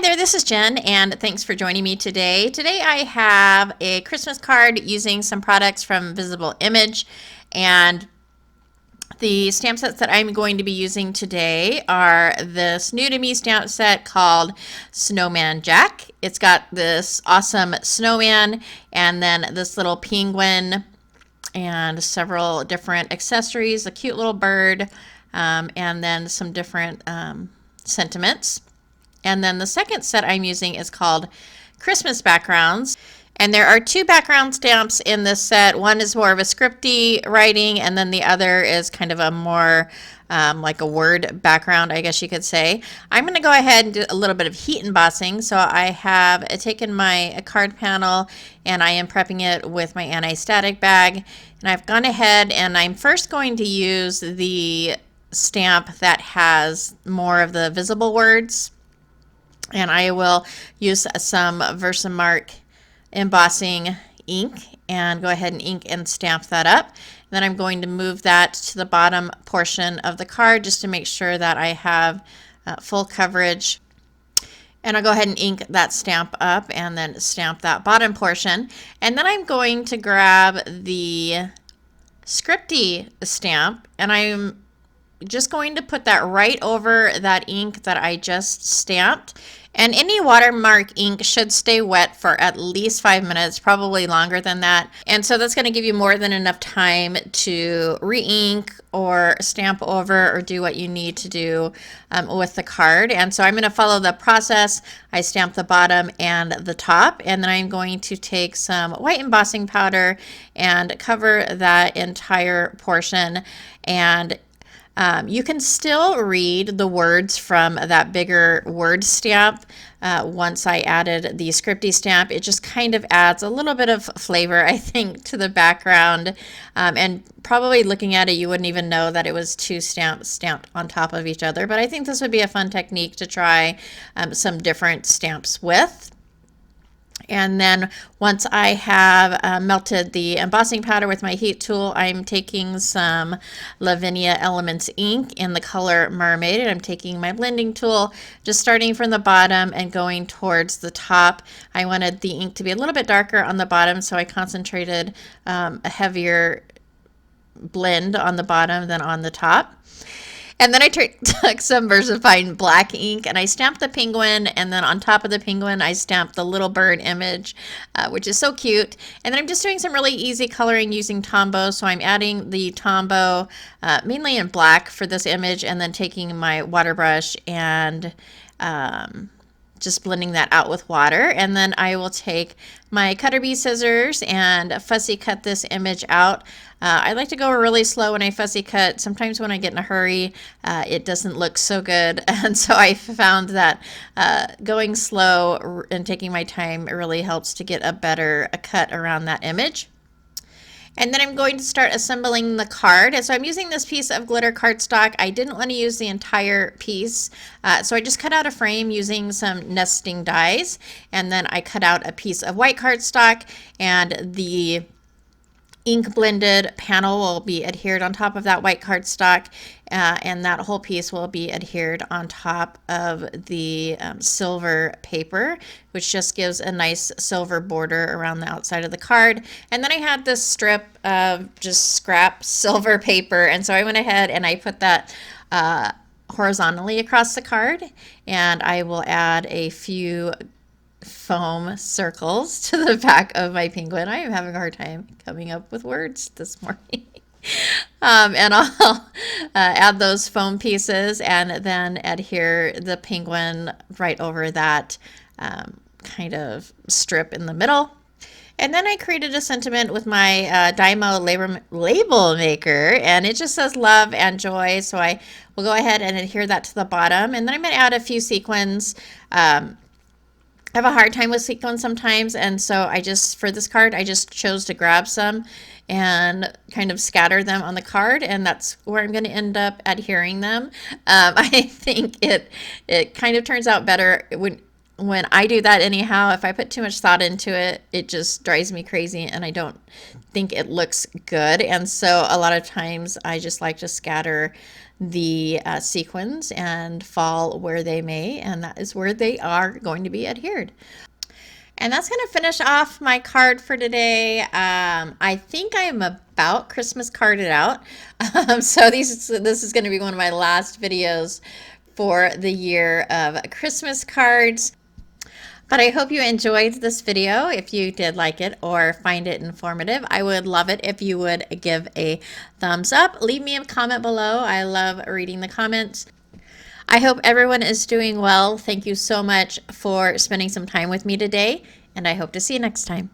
there, this is Jen, and thanks for joining me today. Today I have a Christmas card using some products from Visible Image, and the stamp sets that I'm going to be using today are this new to me stamp set called Snowman Jack. It's got this awesome snowman and then this little penguin and several different accessories, a cute little bird, and then some different sentiments. And then the second set I'm using is called Christmas Backgrounds. And there are two background stamps in this set. One is more of a scripty writing, and then the other is kind of a more like a word background, I guess you could say. I'm going to go ahead and do a little bit of heat embossing. So I have taken my card panel and I am prepping it with my anti-static bag. And I've gone ahead and I'm first going to use the stamp that has more of the visible words. And I will use some Versamark embossing ink and go ahead and ink and stamp that up. And then I'm going to move that to the bottom portion of the card just to make sure that I have full coverage. And I'll go ahead and ink that stamp up and then stamp that bottom portion. And then I'm going to grab the scripty stamp and I'm just going to put that right over that ink that I just stamped. And any watermark ink should stay wet for at least 5 minutes, probably longer than that. And so that's going to give you more than enough time to re-ink or stamp over or do what you need to do with the card. And so I'm going to follow the process. I stamp the bottom and the top, and then I'm going to take some white embossing powder and cover that entire portion. And you can still read the words from that bigger word stamp. Once I added the scripty stamp, it just kind of adds a little bit of flavor, I think, to the background. And probably looking at it, you wouldn't even know that it was two stamps stamped on top of each other. But I think this would be a fun technique to try some different stamps with. And then once I have melted the embossing powder with my heat tool, I'm taking some Lavinia Elements ink in the color Mermaid, and I'm taking my blending tool, just starting from the bottom and going towards the top. I wanted the ink to be a little bit darker on the bottom, so I concentrated a heavier blend on the bottom than on the top. And then I took some VersaFine black ink and I stamped the penguin, and then on top of the penguin I stamped the little bird image, which is so cute. And then I'm just doing some really easy coloring using Tombow. So I'm adding the Tombow mainly in black for this image, and then taking my water brush and just blending that out with water. And then I will take my cutter bee scissors and fussy cut this image out. I like to go really slow when I fussy cut. Sometimes when I get in a hurry, it doesn't look so good. And so I found that going slow and taking my time really helps to get a better cut around that image. And then I'm going to start assembling the card. And so I'm using this piece of glitter cardstock. I didn't want to use the entire piece, so I just cut out a frame using some nesting dies. And then I cut out a piece of white cardstock, and the ink blended panel will be adhered on top of that white cardstock, and that whole piece will be adhered on top of the silver paper, which just gives a nice silver border around the outside of the card. And then I had this strip of just scrap silver paper, and so I went ahead and I put that horizontally across the card, and I will add a few foam circles to the back of my penguin. I am having a hard time coming up with words this morning. And I'll add those foam pieces and then adhere the penguin right over that kind of strip in the middle. And then I created a sentiment with my Dymo label maker, and it just says love and joy. So I will go ahead and adhere that to the bottom. And then I'm going to add a few sequins. I have a hard time with sequins sometimes, and so for this card, I just chose to grab some and kind of scatter them on the card, and that's where I'm going to end up adhering them. I think it kind of turns out better when I do that anyhow. If I put too much thought into it, it just drives me crazy, and I don't think it looks good. And so a lot of times I just like to scatter the sequins and fall where they may, and that is where they are going to be adhered. And that's going to finish off my card for today. I think I am about Christmas carded out. So this is going to be one of my last videos for the year of Christmas cards. But I hope you enjoyed this video. If you did like it or find it informative, I would love it if you would give a thumbs up. Leave me a comment below. I love reading the comments. I hope everyone is doing well. Thank you so much for spending some time with me today, and I hope to see you next time.